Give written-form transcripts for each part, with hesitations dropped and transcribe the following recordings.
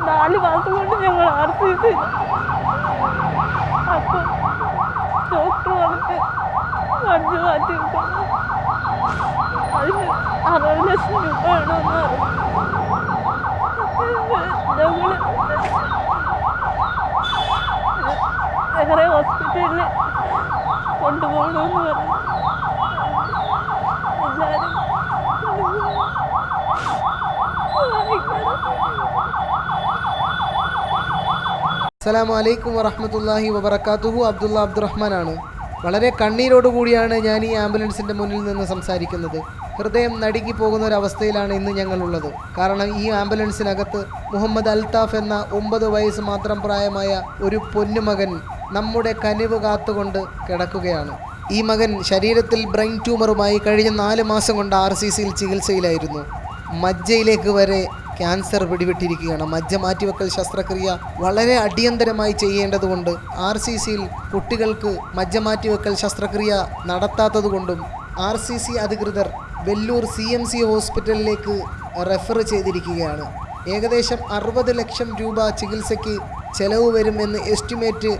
4 മാസം കൊണ്ട് ഞങ്ങൾ RCC. അപ്പോൾ ഡോക്ടർ വന്നിട്ട് മജ്ജ മാറ്റി വെക്കുന്നു. അതിന് 60 ലക്ഷം രൂപ വേണമെന്ന് പറഞ്ഞു. ഞങ്ങൾ വേറെ ഹോസ്പിറ്റലിൽ കൊണ്ടുപോകണമെന്ന് പറഞ്ഞു. എല്ലാവരും അസ്സലാമു അലൈക്കും വറഹ്മത്തുള്ളാഹി വബറകാതുഹു. അബ്ദുറഹ്മാനാണ്. വളരെ കണ്ണീരോടുകൂടിയാണ് ഞാൻ ഈ ആംബുലൻസിൻ്റെ മുന്നിൽ നിന്ന് സംസാരിക്കുന്നത്. ഹൃദയം നടുങ്ങി പോകുന്ന ഒരവസ്ഥയിലാണ് ഇന്ന് ഞങ്ങളുള്ളത്. കാരണം ഈ ആംബുലൻസിനകത്ത് മുഹമ്മദ് അൽത്താഫ് എന്ന 9 വയസ്സ് മാത്രം പ്രായമായ ഒരു പൊന്നുമകൻ നമ്മുടെ കനിവ് കാത്തുകൊണ്ട് കിടക്കുകയാണ്. ഈ മകൻ ശരീരത്തിൽ ബ്രെയിൻ ട്യൂമറുമായി കഴിഞ്ഞ 4 മാസം കൊണ്ട് RCCയിൽ ചികിത്സയിലായിരുന്നു. മജ്ജയിലേക്ക് വരെ ക്യാൻസർ പിടിപെട്ടിരിക്കുകയാണ്. മജ്ജ മാറ്റിവെക്കൽ ശസ്ത്രക്രിയ വളരെ അടിയന്തരമായി ചെയ്യേണ്ടതുകൊണ്ട് RCCയിൽ കുട്ടികൾക്ക് മജ്ജ മാറ്റിവെക്കൽ ശസ്ത്രക്രിയ നടത്താത്തതുകൊണ്ടും RCC അധികൃതർ വെല്ലൂർ CMC ഹോസ്പിറ്റലിലേക്ക് റെഫർ ചെയ്തിരിക്കുകയാണ്. ഏകദേശം 60 ലക്ഷം രൂപ ചികിത്സയ്ക്ക് ചെലവ് വരുമെന്ന് എസ്റ്റിമേറ്റ്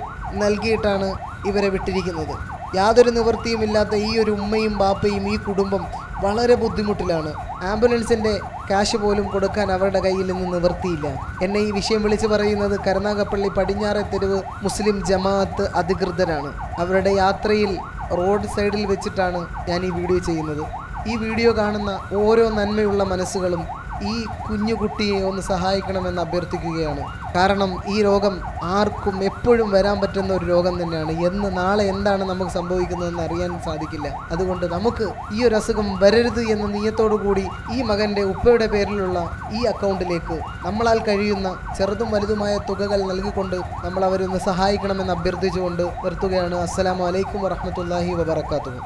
നൽകിയിട്ടാണ് ഇവരെ വിട്ടിരിക്കുന്നത്. യാതൊരു നിവൃത്തിയുമില്ലാത്ത ഈ ഒരു ഉമ്മയും ബാപ്പയും ഈ കുടുംബം വളരെ ബുദ്ധിമുട്ടിലാണ്. ആംബുലൻസിൻ്റെ ക്യാഷ് പോലും കൊടുക്കാൻ അവരുടെ കയ്യിൽ നിന്ന് നിവൃത്തിയില്ല. എന്നെ ഈ വിഷയം വിളിച്ചു പറയുന്നത് കരുനാഗപ്പള്ളി പടിഞ്ഞാറെ തെരുവ് മുസ്ലിം ജമാഅത്ത് അധികൃതരാണ്. അവരുടെ യാത്രയിൽ റോഡ് സൈഡിൽ വെച്ചിട്ടാണ് ഞാൻ ഈ വീഡിയോ ചെയ്യുന്നത്. ഈ വീഡിയോ കാണുന്ന ഓരോ നന്മയുള്ള മനസ്സുകളും ഈ കുഞ്ഞുകുട്ടിയെ ഒന്ന് സഹായിക്കണമെന്ന് അഭ്യർത്ഥിക്കുകയാണ്. കാരണം ഈ രോഗം ആർക്കും എപ്പോഴും വരാൻ പറ്റുന്ന ഒരു രോഗം തന്നെയാണ്. നാളെ എന്താണ് നമുക്ക് സംഭവിക്കുന്നതെന്ന് അറിയാൻ സാധിക്കില്ല. അതുകൊണ്ട് നമുക്ക് ഈ ഒരു അസുഖം വരരുത് എന്ന നിയത്തോടു കൂടി ഈ മകൻ്റെ ഉപ്പയുടെ പേരിലുള്ള ഈ അക്കൗണ്ടിലേക്ക് നമ്മളാൽ കഴിയുന്ന ചെറുതും വലുതുമായ തുകകൾ നൽകിക്കൊണ്ട് നമ്മൾ അവരൊന്ന് സഹായിക്കണമെന്ന് അഭ്യർത്ഥിച്ചുകൊണ്ട് നിർത്തുകയാണ്. അസ്സലാമു അലൈക്കും വറഹ്മത്തുള്ളാഹി വബറകാതുഹു.